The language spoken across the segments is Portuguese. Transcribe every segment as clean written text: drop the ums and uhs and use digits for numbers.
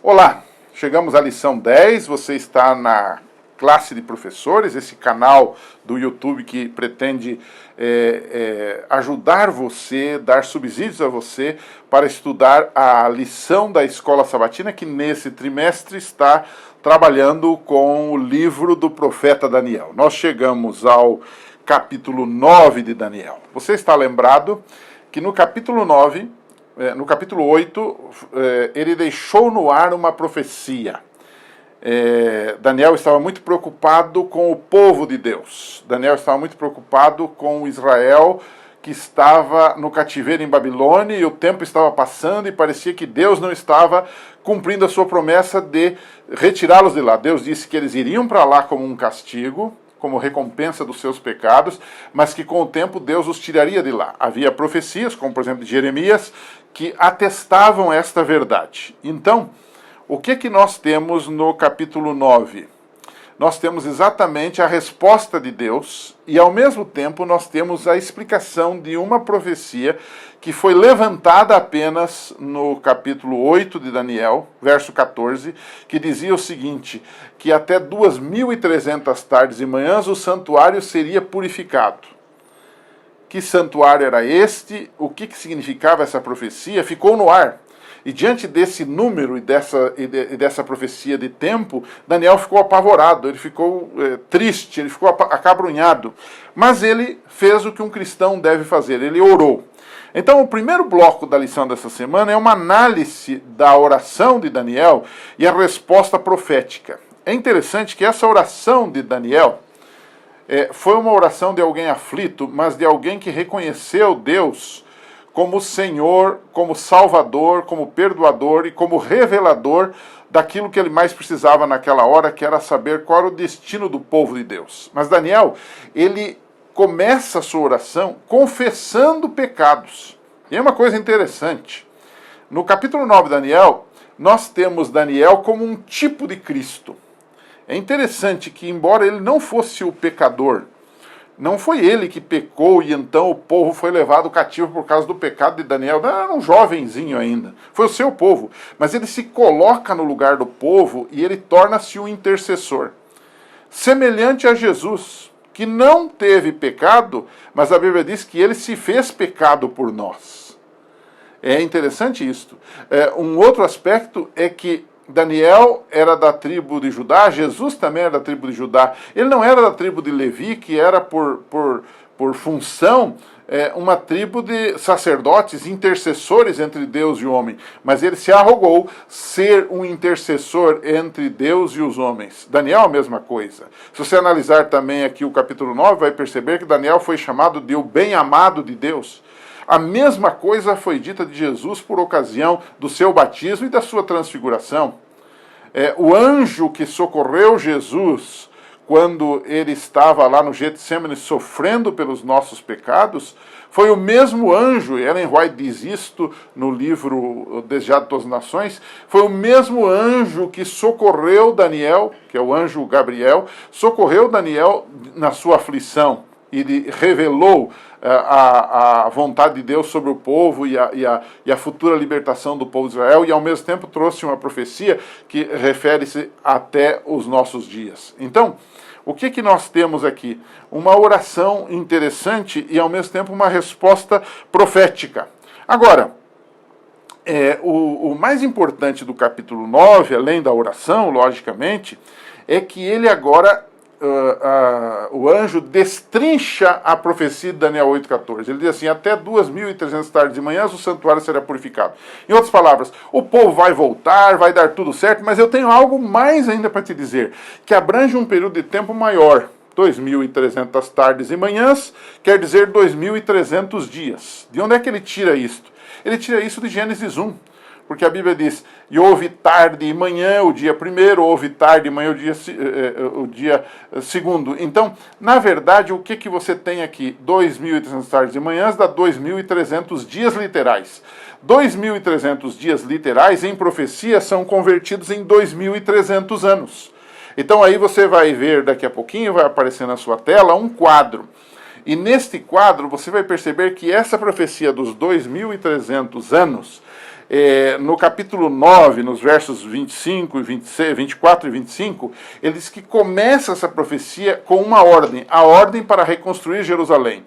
Olá, chegamos à lição 10, você está na classe de professores, esse canal do YouTube que pretende ajudar você, dar subsídios a você para estudar a lição da Escola Sabatina, que nesse trimestre está trabalhando com o livro do profeta Daniel. Nós chegamos ao capítulo 9 de Daniel. Você está lembrado que no capítulo 9... no capítulo 8, ele deixou no ar uma profecia. Daniel estava muito preocupado com o povo de Deus. Daniel estava muito preocupado com Israel, que estava no cativeiro em Babilônia, e o tempo estava passando, e parecia que Deus não estava cumprindo a sua promessa de retirá-los de lá. Deus disse que eles iriam para lá como um castigo, como recompensa dos seus pecados, mas que com o tempo Deus os tiraria de lá. Havia profecias, como por exemplo de Jeremias, que atestavam esta verdade. Então, o que nós temos no capítulo 9? Nós temos exatamente a resposta de Deus e, ao mesmo tempo, nós temos a explicação de uma profecia que foi levantada apenas no capítulo 8 de Daniel, verso 14, que dizia o seguinte, que até 2.300 tardes e manhãs o santuário seria purificado. Que santuário era este? O que significava essa profecia? Ficou no ar. E diante desse número e dessa profecia de tempo, Daniel ficou apavorado, ele ficou triste, ele ficou acabrunhado. Mas ele fez o que um cristão deve fazer, ele orou. Então o primeiro bloco da lição dessa semana é uma análise da oração de Daniel e a resposta profética. É interessante que essa oração de Daniel foi uma oração de alguém aflito, mas de alguém que reconheceu Deus como Senhor, como Salvador, como Perdoador e como revelador daquilo que ele mais precisava naquela hora, que era saber qual era o destino do povo de Deus. Mas Daniel, ele começa a sua oração confessando pecados. E é uma coisa interessante. No capítulo 9 de Daniel, nós temos Daniel como um tipo de Cristo. É interessante que, embora ele não fosse o pecador, não foi ele que pecou e então o povo foi levado cativo por causa do pecado de Daniel. Não, era um jovenzinho ainda. Foi o seu povo. Mas ele se coloca no lugar do povo e ele torna-se um intercessor. Semelhante a Jesus, que não teve pecado, mas a Bíblia diz que ele se fez pecado por nós. É interessante isto. Um outro aspecto é que Daniel era da tribo de Judá, Jesus também era da tribo de Judá. Ele não era da tribo de Levi, que era por função uma tribo de sacerdotes, intercessores entre Deus e o homem. Mas ele se arrogou ser um intercessor entre Deus e os homens. Daniel a mesma coisa. Se você analisar também aqui o capítulo 9, vai perceber que Daniel foi chamado de o bem-amado de Deus. A mesma coisa foi dita de Jesus por ocasião do seu batismo e da sua transfiguração. O anjo que socorreu Jesus quando ele estava lá no Getsemane sofrendo pelos nossos pecados, foi o mesmo anjo, Ellen White diz isto no livro Desejado de Todas as Nações, foi o mesmo anjo que socorreu Daniel, que é o anjo Gabriel, socorreu Daniel na sua aflição. E revelou a vontade de Deus sobre o povo e a futura libertação do povo de Israel, e ao mesmo tempo trouxe uma profecia que refere-se até os nossos dias. Então, o que nós temos aqui? Uma oração interessante e ao mesmo tempo uma resposta profética. Agora, o mais importante do capítulo 9, além da oração, logicamente, é que ele agora... o anjo destrincha a profecia de Daniel 8,14. Ele diz assim, até 2.300 tardes e manhãs o santuário será purificado. Em outras palavras, o povo vai voltar, vai dar tudo certo, mas eu tenho algo mais ainda para te dizer, que abrange um período de tempo maior. 2.300 tardes e manhãs quer dizer 2.300 dias. De onde é que ele tira isto? Ele tira isso de Gênesis 1. Porque a Bíblia diz, e houve tarde e manhã o dia primeiro, houve tarde e manhã o dia segundo. Então, na verdade, o que você tem aqui? 2.300 tardes e manhãs dá 2.300 dias literais. 2.300 dias literais em profecia são convertidos em 2.300 anos. Então aí você vai ver daqui a pouquinho, vai aparecer na sua tela um quadro. E neste quadro você vai perceber que essa profecia dos 2.300 anos, no capítulo 9, nos versos 25 e 26, 24 e 25, ele diz que começa essa profecia com uma ordem, a ordem para reconstruir Jerusalém.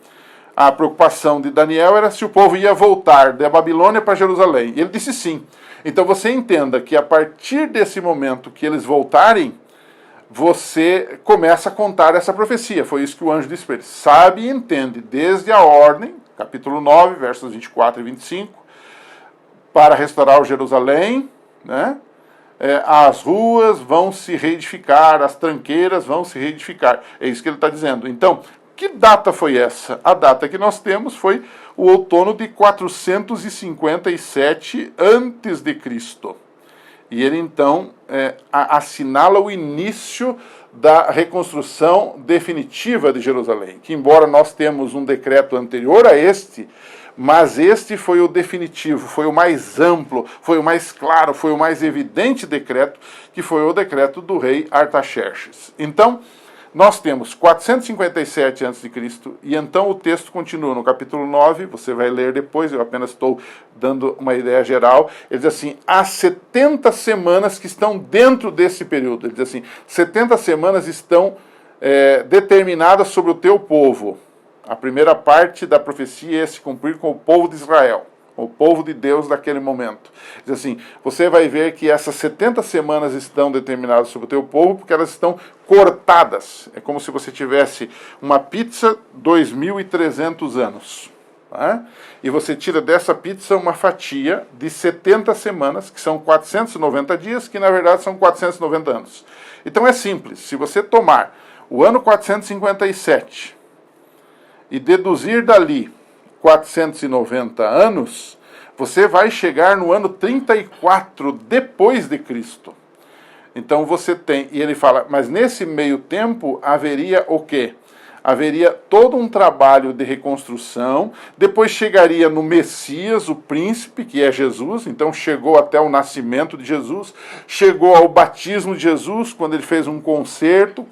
A preocupação de Daniel era se o povo ia voltar da Babilônia para Jerusalém. E ele disse sim. Então você entenda que a partir desse momento que eles voltarem, você começa a contar essa profecia. Foi isso que o anjo disse para ele. Sabe e entende, desde a ordem, capítulo 9, versos 24 e 25, para restaurar o Jerusalém, né? As ruas vão se reedificar, as tranqueiras vão se reedificar. É isso que ele está dizendo. Então, que data foi essa? A data que nós temos foi o outono de 457 a.C. E ele, então, assinala o início da reconstrução definitiva de Jerusalém. Que, embora nós temos um decreto anterior a este, mas este foi o definitivo, foi o mais amplo, foi o mais claro, foi o mais evidente decreto, que foi o decreto do rei Artaxerxes. Então, nós temos 457 a.C., e então o texto continua no capítulo 9, você vai ler depois, eu apenas estou dando uma ideia geral. Ele diz assim, há 70 semanas que estão dentro desse período. Ele diz assim, 70 semanas estão determinadas sobre o teu povo. A primeira parte da profecia é se cumprir com o povo de Israel, o povo de Deus daquele momento. Diz assim, você vai ver que essas 70 semanas estão determinadas sobre o teu povo, porque elas estão cortadas. É como se você tivesse uma pizza 2.300 anos. Tá? E você tira dessa pizza uma fatia de 70 semanas, que são 490 dias, que na verdade são 490 anos. Então é simples, se você tomar o ano 457 e deduzir dali 490 anos, você vai chegar no ano 34 depois de Cristo. Então você tem, e ele fala, mas nesse meio tempo haveria o quê? Haveria todo um trabalho de reconstrução, depois chegaria no Messias, o príncipe, que é Jesus, então chegou até o nascimento de Jesus, chegou ao batismo de Jesus, quando ele fez um concerto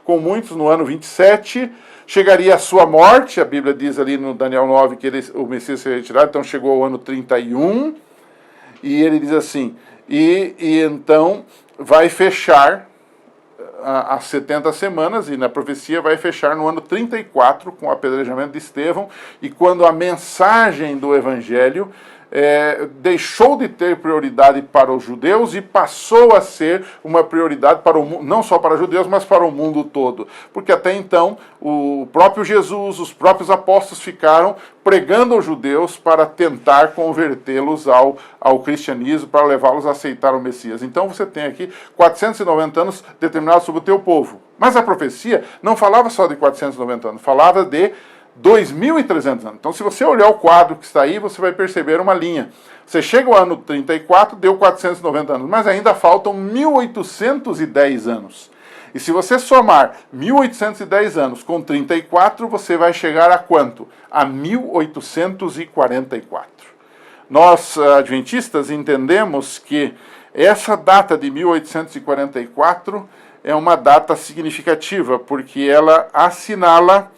com muitos no ano 27, chegaria a sua morte, a Bíblia diz ali no Daniel 9 que o Messias seria retirado, então chegou ao ano 31, e ele diz assim, e então vai fechar as 70 semanas, e na profecia vai fechar no ano 34, com o apedrejamento de Estevão, e quando a mensagem do Evangelho deixou de ter prioridade para os judeus e passou a ser uma prioridade para o não só para os judeus, mas para o mundo todo. Porque até então, o próprio Jesus, os próprios apóstolos ficaram pregando aos judeus para tentar convertê-los ao cristianismo, para levá-los a aceitar o Messias. Então você tem aqui 490 anos determinados sobre o teu povo. Mas a profecia não falava só de 490 anos, falava de 2.300 anos. Então, se você olhar o quadro que está aí, você vai perceber uma linha. Você chega ao ano 34, deu 490 anos, mas ainda faltam 1.810 anos. E se você somar 1.810 anos com 34, você vai chegar a quanto? A 1.844. Nós, adventistas, entendemos que essa data de 1844 é uma data significativa, porque ela assinala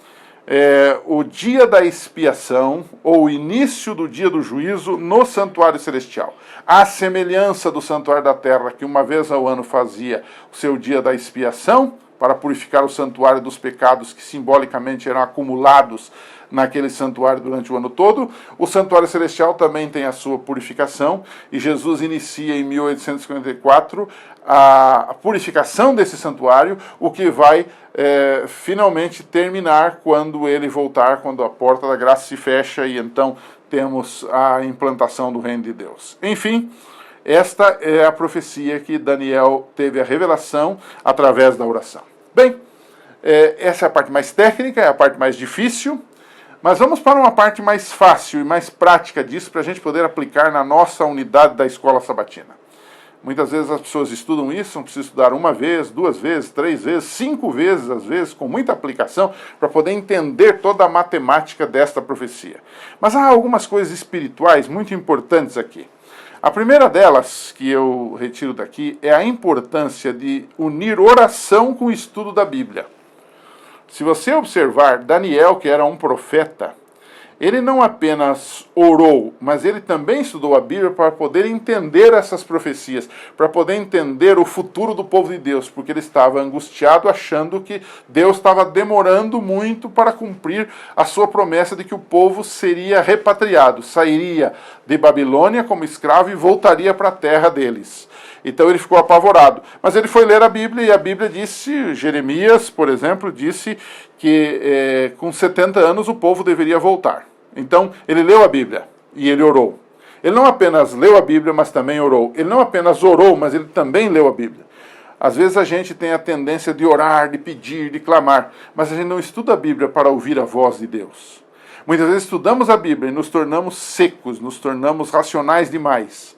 o dia da expiação, ou o início do dia do juízo no santuário celestial. À semelhança do santuário da terra, que uma vez ao ano fazia o seu dia da expiação, para purificar o santuário dos pecados que simbolicamente eram acumulados naquele santuário durante o ano todo, o santuário celestial também tem a sua purificação, e Jesus inicia em 1854 a purificação desse santuário, o que vai finalmente terminar quando ele voltar, quando a porta da graça se fecha, e então temos a implantação do reino de Deus. Enfim, esta é a profecia que Daniel teve a revelação através da oração. Bem, essa é a parte mais técnica, é a parte mais difícil, mas vamos para uma parte mais fácil e mais prática disso, para a gente poder aplicar na nossa unidade da escola sabatina. Muitas vezes as pessoas estudam isso, não precisam estudar uma vez, 2 vezes, 3 vezes, 5 vezes, às vezes, com muita aplicação, para poder entender toda a matemática desta profecia. Mas há algumas coisas espirituais muito importantes aqui. A primeira delas, que eu retiro daqui, é a importância de unir oração com o estudo da Bíblia. Se você observar, Daniel, que era um profeta, ele não apenas orou, mas ele também estudou a Bíblia para poder entender essas profecias, para poder entender o futuro do povo de Deus, porque ele estava angustiado, achando que Deus estava demorando muito para cumprir a sua promessa de que o povo seria repatriado, sairia de Babilônia como escravo e voltaria para a terra deles. Então ele ficou apavorado. Mas ele foi ler a Bíblia e a Bíblia disse, Jeremias, por exemplo, disse que com 70 anos o povo deveria voltar. Então ele leu a Bíblia e ele orou. Ele não apenas leu a Bíblia, mas também orou. Ele não apenas orou, mas ele também leu a Bíblia. Às vezes a gente tem a tendência de orar, de pedir, de clamar, mas a gente não estuda a Bíblia para ouvir a voz de Deus. Muitas vezes estudamos a Bíblia e nos tornamos secos, nos tornamos racionais demais.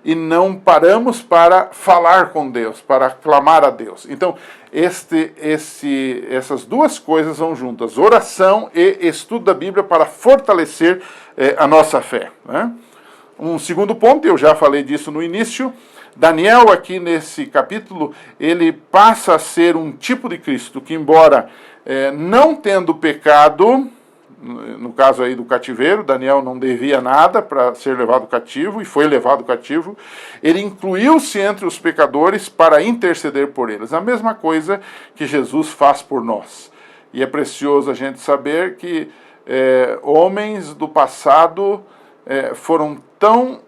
E não paramos para falar com Deus, para clamar a Deus. Então, essas duas coisas vão juntas, oração e estudo da Bíblia para fortalecer a nossa fé. Né? Um segundo ponto, eu já falei disso no início, Daniel aqui nesse capítulo, ele passa a ser um tipo de Cristo, que embora não tendo pecado, no caso aí do cativeiro, Daniel não devia nada para ser levado cativo, e foi levado cativo, ele incluiu-se entre os pecadores para interceder por eles. A mesma coisa que Jesus faz por nós. E é precioso a gente saber que homens do passado foram tão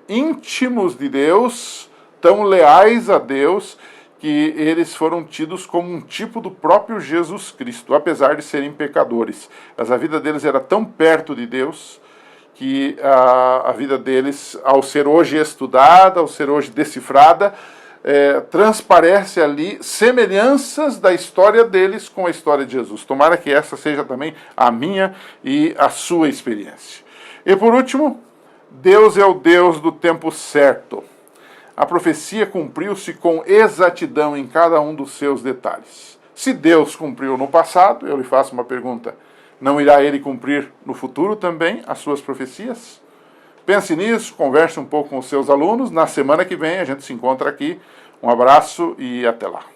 íntimos de Deus, tão leais a Deus, que eles foram tidos como um tipo do próprio Jesus Cristo, apesar de serem pecadores. Mas a vida deles era tão perto de Deus, que a vida deles, ao ser hoje estudada, ao ser hoje decifrada, transparece ali semelhanças da história deles com a história de Jesus. Tomara que essa seja também a minha e a sua experiência. E por último, Deus é o Deus do tempo certo. A profecia cumpriu-se com exatidão em cada um dos seus detalhes. Se Deus cumpriu no passado, eu lhe faço uma pergunta, não irá Ele cumprir no futuro também as suas profecias? Pense nisso, converse um pouco com os seus alunos. Na semana que vem a gente se encontra aqui. Um abraço e até lá.